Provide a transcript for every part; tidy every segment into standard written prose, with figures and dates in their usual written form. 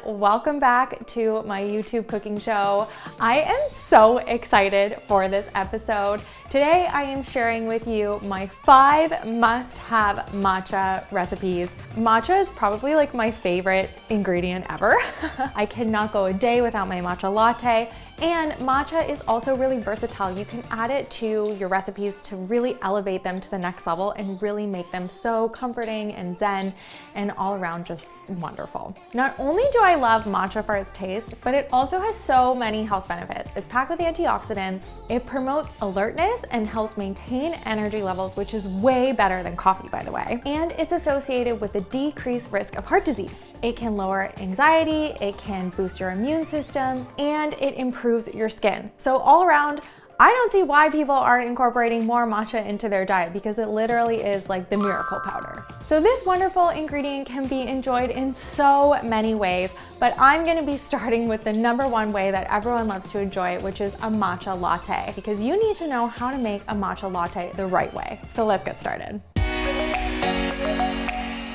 welcome back to my YouTube cooking show. I am so excited for this episode. Today I am sharing with you my 5 must-have matcha recipes. Matcha is probably like my favorite ingredient ever. I cannot go a day without my matcha latte. And matcha is also really versatile. You can add it to your recipes to really elevate them to the next level and really make them so comforting and zen and all around just wonderful. Not only do I love matcha for its taste, but it also has so many health benefits. It's packed with antioxidants, it promotes alertness and helps maintain energy levels, which is way better than coffee, by the way. And it's associated with a decreased risk of heart disease. It can lower anxiety, it can boost your immune system, and it improves your skin. So all around, I don't see why people aren't incorporating more matcha into their diet because it literally is like the miracle powder. So this wonderful ingredient can be enjoyed in so many ways, but I'm gonna be starting with the #1 way that everyone loves to enjoy it, which is a matcha latte, because you need to know how to make a matcha latte the right way. So let's get started.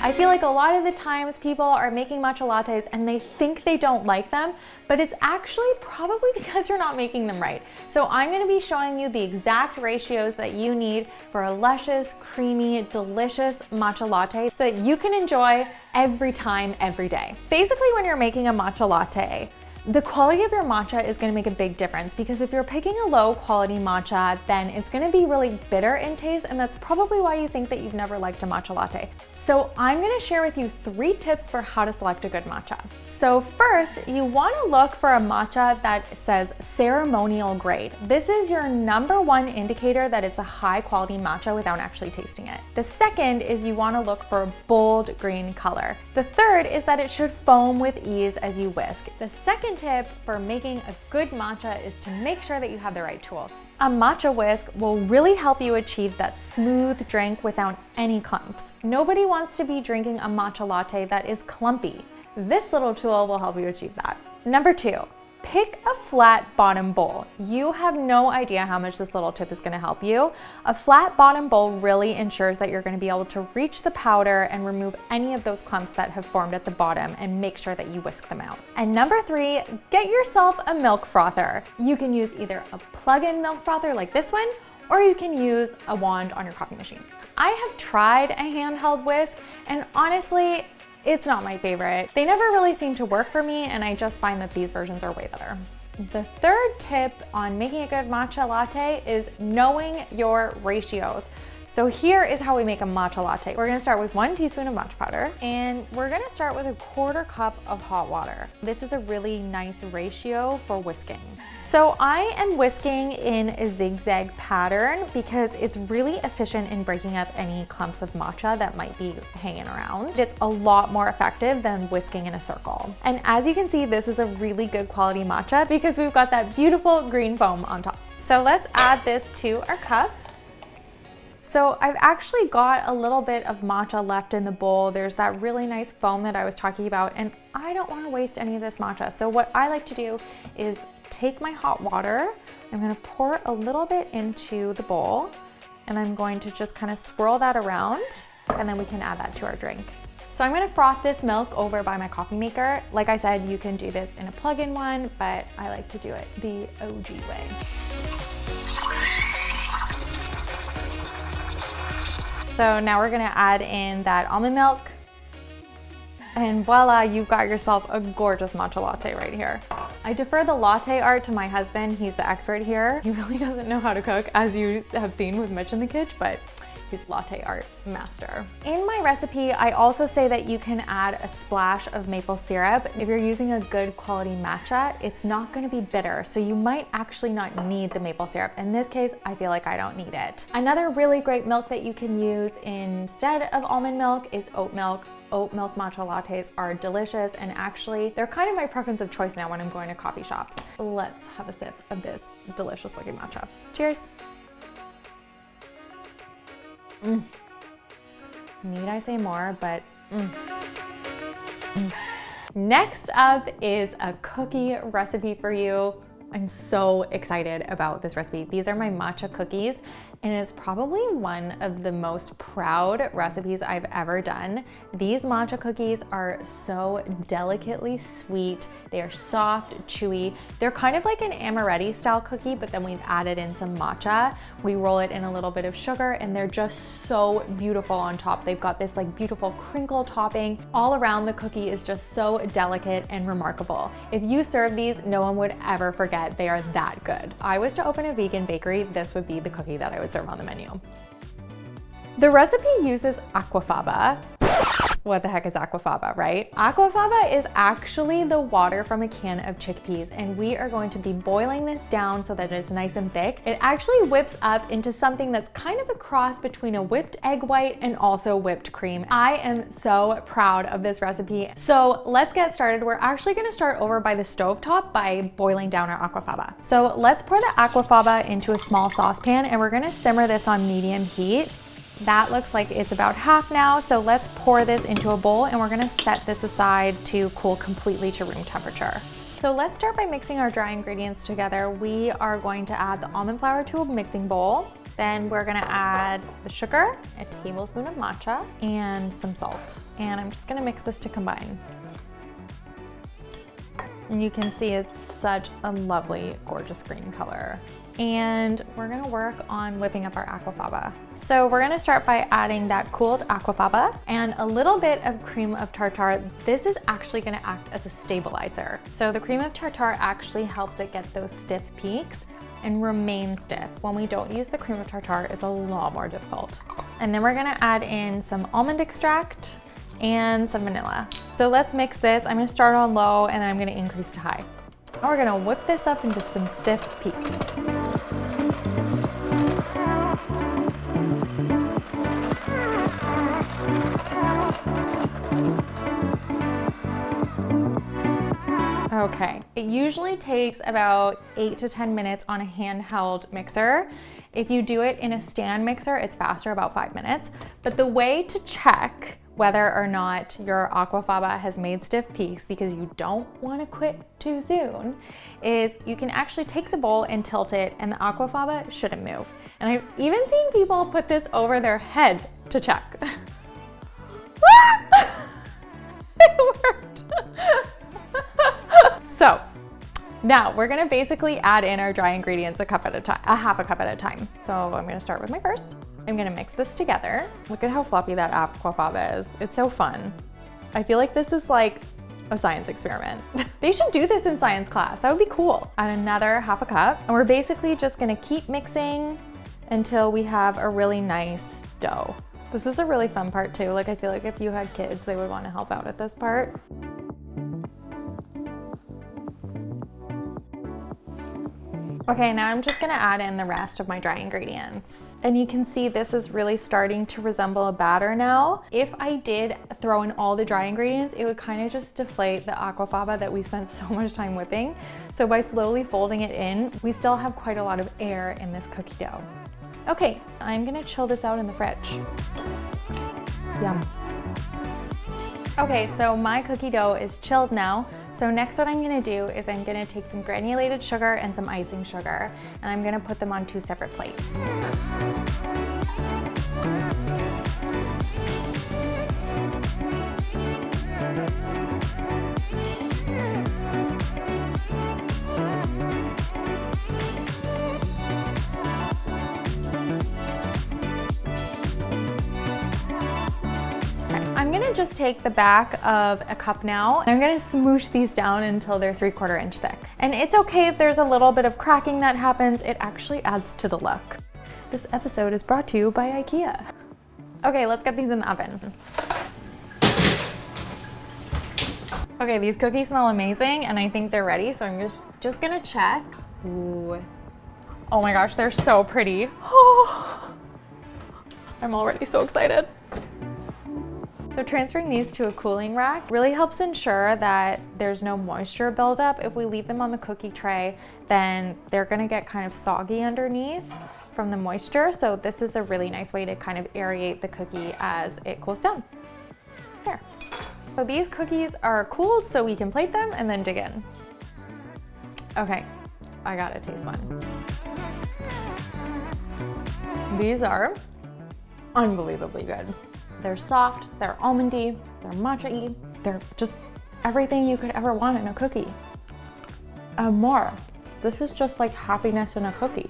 I feel like a lot of the times people are making matcha lattes and they think they don't like them, but it's actually probably because you're not making them right. So I'm gonna be showing you the exact ratios that you need for a luscious, creamy, delicious matcha latte so that you can enjoy every time, every day. Basically, when you're making a matcha latte, the quality of your matcha is going to make a big difference, because if you're picking a low quality matcha, then it's going to be really bitter in taste, and that's probably why you think that you've never liked a matcha latte. So I'm going to share with you 3 tips for how to select a good matcha. So first, you want to look for a matcha that says ceremonial grade. This is your #1 indicator that it's a high quality matcha without actually tasting it. The second is you want to look for a bold green color. The third is that it should foam with ease as you whisk. The second tip for making a good matcha is to make sure that you have the right tools. A matcha whisk will really help you achieve that smooth drink without any clumps. Nobody wants to be drinking a matcha latte that is clumpy. This little tool will help you achieve that. #2, pick a flat bottom bowl. You have no idea how much this little tip is going to help you. A flat bottom bowl really ensures that you're going to be able to reach the powder and remove any of those clumps that have formed at the bottom and make sure that you whisk them out. And #3, get yourself a milk frother. You can use either a plug-in milk frother like this one, or you can use a wand on your coffee machine. I have tried a handheld whisk, and honestly, it's not my favorite. They never really seem to work for me, and I just find that these versions are way better. The third tip on making a good matcha latte is knowing your ratios. So here is how we make a matcha latte. We're gonna start with 1 teaspoon of matcha powder, and we're gonna start with a 1/4 cup of hot water. This is a really nice ratio for whisking. So I am whisking in a zigzag pattern because it's really efficient in breaking up any clumps of matcha that might be hanging around. It's a lot more effective than whisking in a circle. And as you can see, this is a really good quality matcha because we've got that beautiful green foam on top. So let's add this to our cup. So I've actually got a little bit of matcha left in the bowl. There's that really nice foam that I was talking about, and I don't want to waste any of this matcha. So what I like to do is take my hot water, I'm going to pour a little bit into the bowl, and I'm going to just kind of swirl that around, and then we can add that to our drink. So I'm going to froth this milk over by my coffee maker. Like I said, you can do this in a plug-in one, but I like to do it the OG way. So now we're gonna add in that almond milk, and voila, you've got yourself a gorgeous matcha latte right here. I defer the latte art to my husband. He's the expert here. He really doesn't know how to cook, as you have seen with Mitch in the kitchen, but he's latte art master. In my recipe, I also say that you can add a splash of maple syrup. If you're using a good quality matcha, it's not gonna be bitter, so you might actually not need the maple syrup. In this case, I feel like I don't need it. Another really great milk that you can use instead of almond milk is oat milk. Oat milk matcha lattes are delicious, and actually they're kind of my preference of choice now when I'm going to coffee shops. Let's have a sip of this delicious looking matcha. Cheers. Need I say more, but Next up is a cookie recipe for you. I'm so excited about this recipe. These are my matcha cookies. and it's probably one of the most proud recipes I've ever done. These matcha cookies are so delicately sweet. They are soft, chewy. They're kind of like an amaretti style cookie, but then we've added in some matcha. We roll it in a little bit of sugar, and they're just so beautiful on top. They've got this like beautiful crinkle topping. All around, the cookie is just so delicate and remarkable. If you serve these, no one would ever forget. They are that good. If I was to open a vegan bakery, this would be the cookie that I would serve on the menu. The recipe uses aquafaba. What the heck is aquafaba, right? Aquafaba is actually the water from a can of chickpeas, and we are going to be boiling this down so that it's nice and thick. It actually whips up into something that's kind of a cross between a whipped egg white and also whipped cream. I am so proud of this recipe. So let's get started. We're actually gonna start over by the stovetop by boiling down our aquafaba. So let's pour the aquafaba into a small saucepan, and we're gonna simmer this on medium heat. That looks like it's about half now, so let's pour this into a bowl, and we're gonna set this aside to cool completely to room temperature. So let's start by mixing our dry ingredients together. We are going to add the almond flour to a mixing bowl. Then we're gonna add the sugar, a tablespoon of matcha, and some salt. And I'm just gonna mix this to combine. And you can see it's such a lovely, gorgeous green color. And we're gonna work on whipping up our aquafaba. So we're gonna start by adding that cooled aquafaba and a little bit of cream of tartar. This is actually gonna act as a stabilizer. So the cream of tartar actually helps it get those stiff peaks and remain stiff. When we don't use the cream of tartar, it's a lot more difficult. And then we're gonna add in some almond extract and some vanilla. So let's mix this. I'm gonna start on low and I'm gonna increase to high. Now we're gonna whip this up into some stiff peaks. Okay, it usually takes about 8 to 10 minutes on a handheld mixer. If you do it in a stand mixer, it's faster, about 5 minutes. But the way to check whether or not your aquafaba has made stiff peaks, because you don't want to quit too soon, is you can actually take the bowl and tilt it, and the aquafaba shouldn't move. And I've even seen people put this over their head to check. It worked. So now we're gonna basically add in our dry ingredients a half a cup at a time. So I'm gonna start with my first. I'm gonna mix this together. Look at how fluffy that aquafaba is. It's so fun. I feel like this is like a science experiment. They should do this in science class. That would be cool. Add another half a cup. And we're basically just gonna keep mixing until we have a really nice dough. This is a really fun part too. Like, I feel like if you had kids, they would wanna help out at this part. Okay, now I'm just gonna add in the rest of my dry ingredients. And you can see this is really starting to resemble a batter now. If I did throw in all the dry ingredients, it would kind of just deflate the aquafaba that we spent so much time whipping. So by slowly folding it in, we still have quite a lot of air in this cookie dough. Okay, I'm gonna chill this out in the fridge. Yum. Okay, so my cookie dough is chilled now. So next what I'm gonna do is I'm gonna take some granulated sugar and some icing sugar, and I'm gonna put them on 2 separate plates. I'm gonna just take the back of a cup now, and I'm gonna smoosh these down until they're 3/4 inch thick. And it's okay if there's a little bit of cracking that happens, it actually adds to the look. This episode is brought to you by IKEA. Okay, let's get these in the oven. Okay, these cookies smell amazing, and I think they're ready, so I'm just gonna check. Ooh. Oh my gosh, they're so pretty. I'm already so excited. So transferring these to a cooling rack really helps ensure that there's no moisture buildup. If we leave them on the cookie tray, then they're gonna get kind of soggy underneath from the moisture. So this is a really nice way to kind of aerate the cookie as it cools down. There. So these cookies are cooled so we can plate them and then dig in. Okay, I gotta taste one. These are unbelievably good. They're soft, they're almondy, they're matcha-y, they're just everything you could ever want in a cookie. And more. This is just like happiness in a cookie.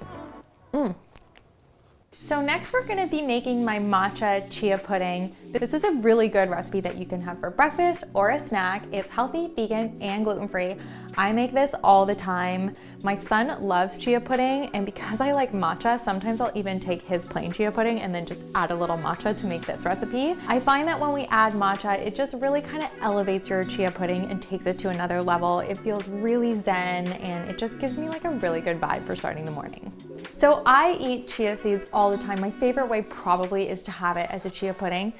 So next we're gonna be making my matcha chia pudding. This is a really good recipe that you can have for breakfast or a snack. It's healthy, vegan, and gluten-free. I make this all the time. My son loves chia pudding, and because I like matcha, sometimes I'll even take his plain chia pudding and then just add a little matcha to make this recipe. I find that when we add matcha, it just really kind of elevates your chia pudding and takes it to another level. It feels really zen, and it just gives me like a really good vibe for starting the morning. So I eat chia seeds all the time. My favorite way probably is to have it as a chia pudding.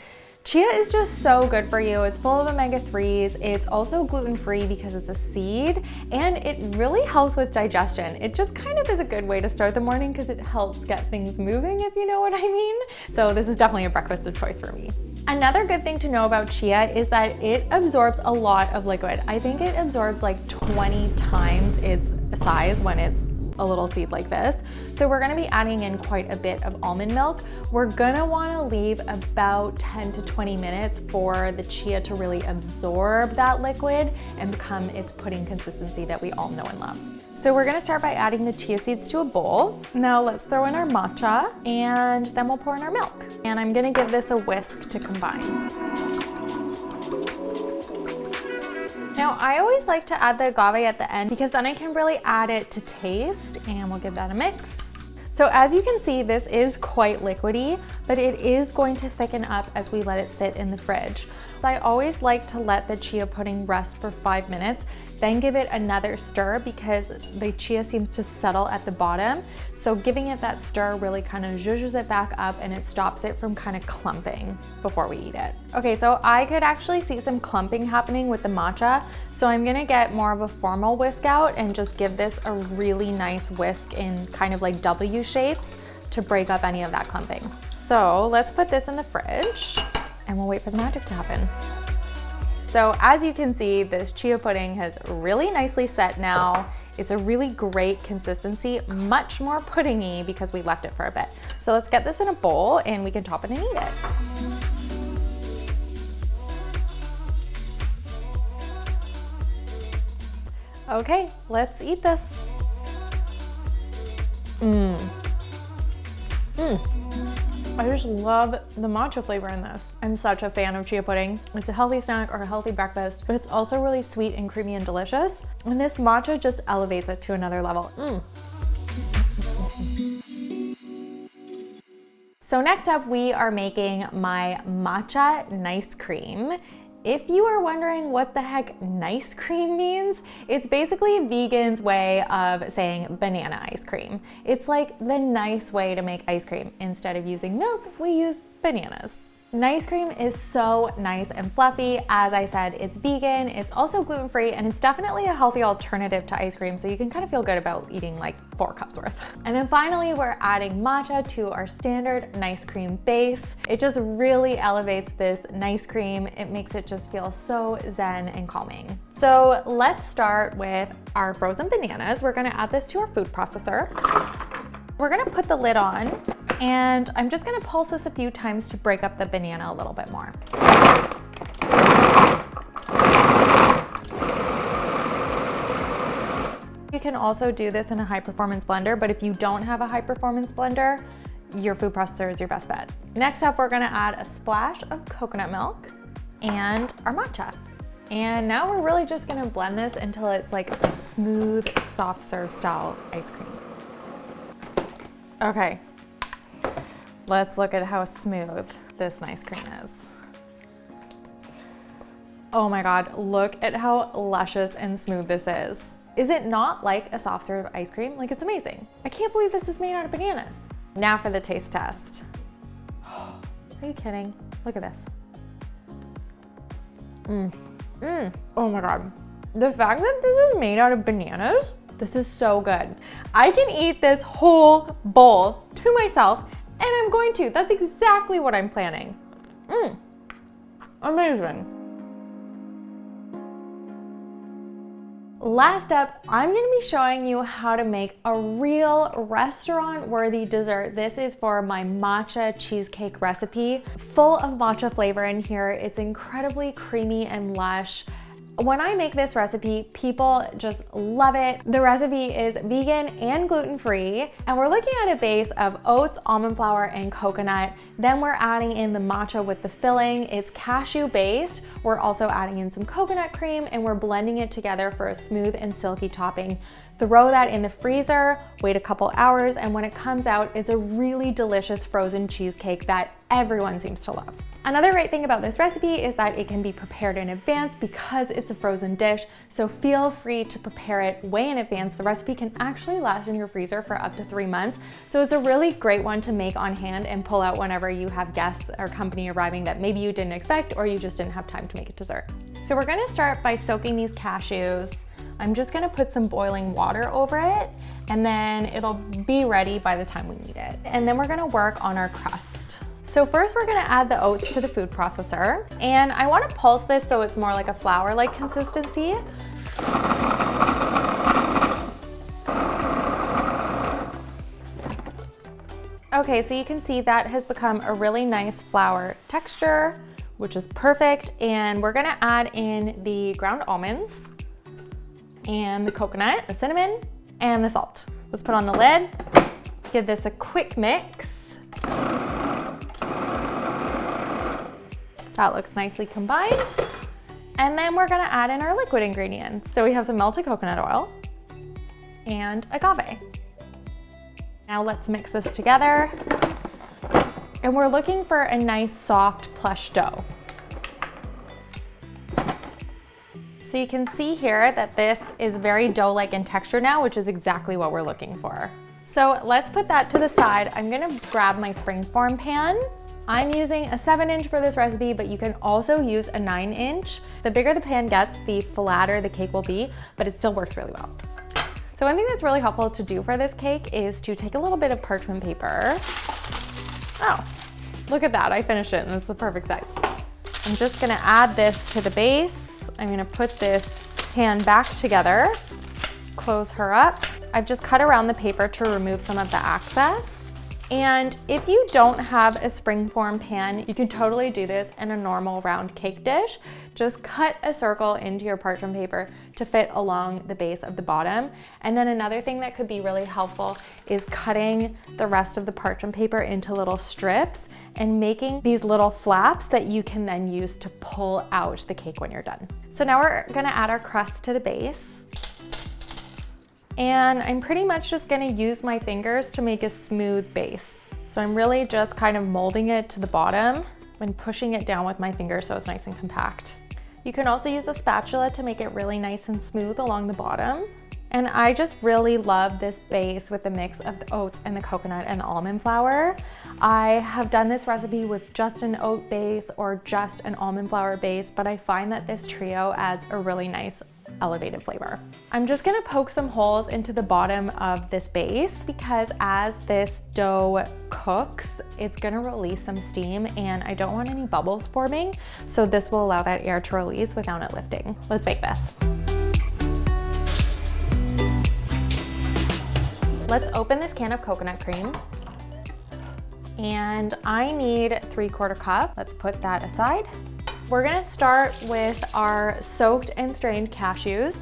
Chia is just so good for you. It's full of omega-3s. It's also gluten-free because it's a seed, and it really helps with digestion. It just kind of is a good way to start the morning because it helps get things moving, if you know what I mean. So this is definitely a breakfast of choice for me. Another good thing to know about chia is that it absorbs a lot of liquid. I think it absorbs like 20 times its size when it's a little seed like this. So we're gonna be adding in quite a bit of almond milk. We're gonna wanna leave about 10 to 20 minutes for the chia to really absorb that liquid and become its pudding consistency that we all know and love. So we're gonna start by adding the chia seeds to a bowl. Now let's throw in our matcha, and then we'll pour in our milk. And I'm gonna give this a whisk to combine. Now, I always like to add the agave at the end because then I can really add it to taste, and we'll give that a mix. So as you can see, this is quite liquidy, but it is going to thicken up as we let it sit in the fridge. I always like to let the chia pudding rest for 5 minutes, then give it another stir because the chia seems to settle at the bottom. So giving it that stir really kind of zhuzhes it back up, and it stops it from kind of clumping before we eat it. Okay, so I could actually see some clumping happening with the matcha. So I'm gonna get more of a formal whisk out and just give this a really nice whisk in kind of like W shapes to break up any of that clumping. So let's put this in the fridge and we'll wait for the magic to happen. So as you can see, this chia pudding has really nicely set now. It's a really great consistency, much more puddingy because we left it for a bit. So let's get this in a bowl and we can top it and eat it. Okay, let's eat this. I just love the matcha flavor in this. I'm such a fan of chia pudding. It's a healthy snack or a healthy breakfast, but it's also really sweet and creamy and delicious. And this matcha just elevates it to another level. So next up, we are making my matcha nice cream. If you are wondering what the heck nice cream means, it's basically a vegan's way of saying banana ice cream. It's like the nice way to make ice cream. Instead of using milk, we use bananas. Nice cream is so nice and fluffy. As I said, it's vegan, it's also gluten-free, and it's definitely a healthy alternative to ice cream, so you can kind of feel good about eating like 4 cups worth. And then finally, we're adding matcha to our standard nice cream base. It just really elevates this nice cream. It makes it just feel so zen and calming. So let's start with our frozen bananas. We're gonna add this to our food processor. We're gonna put the lid on, and I'm just gonna pulse this a few times to break up the banana a little bit more. You can also do this in a high performance blender, but if you don't have a high performance blender, your food processor is your best bet. Next up, we're gonna add a splash of coconut milk and our matcha. And now we're really just gonna blend this until it's like a smooth, soft serve style ice cream. Okay, let's look at how smooth this nice cream is. Oh my God, look at how luscious and smooth this is. Is it not like a soft serve ice cream? Like, it's amazing. I can't believe this is made out of bananas. Now for the taste test. Are you kidding? Look at this. Oh my God. The fact that this is made out of bananas, this is so good. I can eat this whole bowl to myself, and I'm going to. That's exactly what I'm planning. Amazing. Last up, I'm gonna be showing you how to make a real restaurant-worthy dessert. This is for my matcha cheesecake recipe, full of matcha flavor in here. It's incredibly creamy and lush. When I make this recipe, people just love it. The recipe is vegan and gluten-free, and we're looking at a base of oats, almond flour, and coconut. Then we're adding in the matcha with the filling. It's cashew-based. We're also adding in some coconut cream, and we're blending it together for a smooth and silky topping. Throw that in the freezer, wait a couple hours, and when it comes out, it's a really delicious frozen cheesecake that everyone seems to love. Another great thing about this recipe is that it can be prepared in advance because it's a frozen dish, so feel free to prepare it way in advance. The recipe can actually last in your freezer for up to 3 months, so it's a really great one to make on hand and pull out whenever you have guests or company arriving that maybe you didn't expect or you just didn't have time to make a dessert. So we're gonna start by soaking these cashews. I'm just gonna put some boiling water over it, and then it'll be ready by the time we need it. And then we're gonna work on our crust. So first we're gonna add the oats to the food processor, and I wanna pulse this so it's more like a flour-like consistency. Okay, so you can see that has become a really nice flour texture, which is perfect. And we're gonna add in the ground almonds and the coconut, the cinnamon, and the salt. Let's put on the lid, give this a quick mix. That looks nicely combined. And then we're gonna add in our liquid ingredients. So we have some melted coconut oil and agave. Now let's mix this together. And we're looking for a nice soft plush dough. So you can see here that this is very dough-like in texture now, which is exactly what we're looking for. So let's put that to the side. I'm gonna grab my springform pan. I'm using a 7-inch for this recipe, but you can also use a 9-inch. The bigger the pan gets, the flatter the cake will be, but it still works really well. So one thing that's really helpful to do for this cake is to take a little bit of parchment paper. Oh, look at that, I finished it and it's the perfect size. I'm just gonna add this to the base. I'm gonna put this pan back together, close her up. I've just cut around the paper to remove some of the excess. And if you don't have a springform pan, you can totally do this in a normal round cake dish. Just cut a circle into your parchment paper to fit along the base of the bottom. And then another thing that could be really helpful is cutting the rest of the parchment paper into little strips and making these little flaps that you can then use to pull out the cake when you're done. So now we're gonna add our crust to the base. And I'm pretty much just gonna use my fingers to make a smooth base. So I'm really just kind of molding it to the bottom and pushing it down with my fingers so it's nice and compact. You can also use a spatula to make it really nice and smooth along the bottom. And I just really love this base with the mix of the oats and the coconut and the almond flour. I have done this recipe with just an oat base or just an almond flour base, but I find that this trio adds a really nice elevated flavor. I'm just gonna poke some holes into the bottom of this base because as this dough cooks, it's gonna release some steam and I don't want any bubbles forming, so this will allow that air to release without it lifting. Let's bake this. Let's open this can of coconut cream. And I need 3/4 cup. Let's put that aside. We're gonna start with our soaked and strained cashews.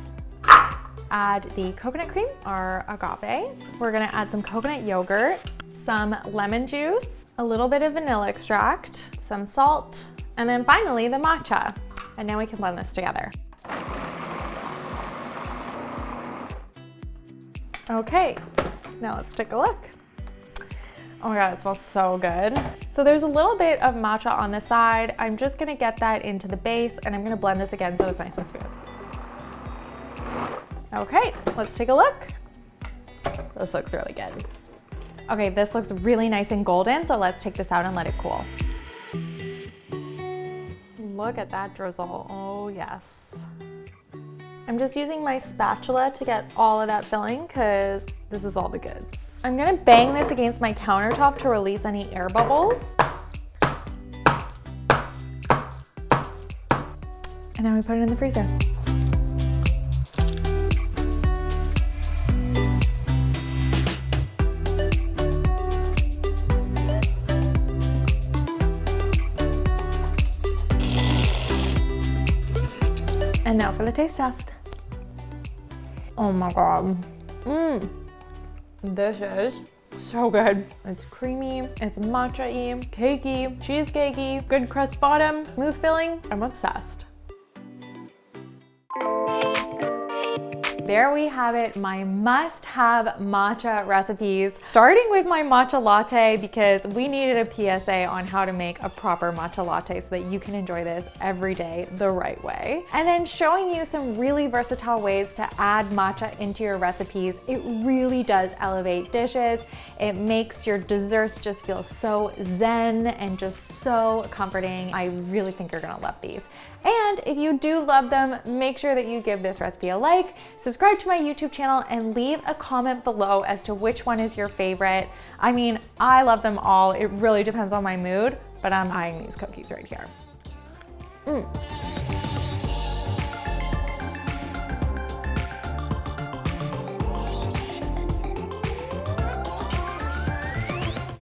Add the coconut cream, our agave. We're gonna add some coconut yogurt, some lemon juice, a little bit of vanilla extract, some salt, and then finally the matcha. And now we can blend this together. Okay, now let's take a look. Oh my God, it smells so good. So there's a little bit of matcha on the side. I'm just gonna get that into the base and I'm gonna blend this again so it's nice and smooth. Okay, let's take a look. This looks really good. Okay, this looks really nice and golden, so let's take this out and let it cool. Look at that drizzle, oh yes. I'm just using my spatula to get all of that filling because this is all the goods. I'm gonna bang this against my countertop to release any air bubbles. And now we put it in the freezer. And now for the taste test. Oh my God. This is so good. It's creamy, it's matcha-y, cakey, cheesecakey, good crust bottom, smooth filling. I'm obsessed. There we have it, my must-have matcha recipes. Starting with my matcha latte because we needed a PSA on how to make a proper matcha latte so that you can enjoy this every day the right way. And then showing you some really versatile ways to add matcha into your recipes. It really does elevate dishes. It makes your desserts just feel so zen and just so comforting. I really think you're gonna love these. And if you do love them, make sure that you give this recipe a like, subscribe to my YouTube channel, and leave a comment below as to which one is your favorite. I mean, I love them all. It really depends on my mood, but I'm eyeing these cookies right here.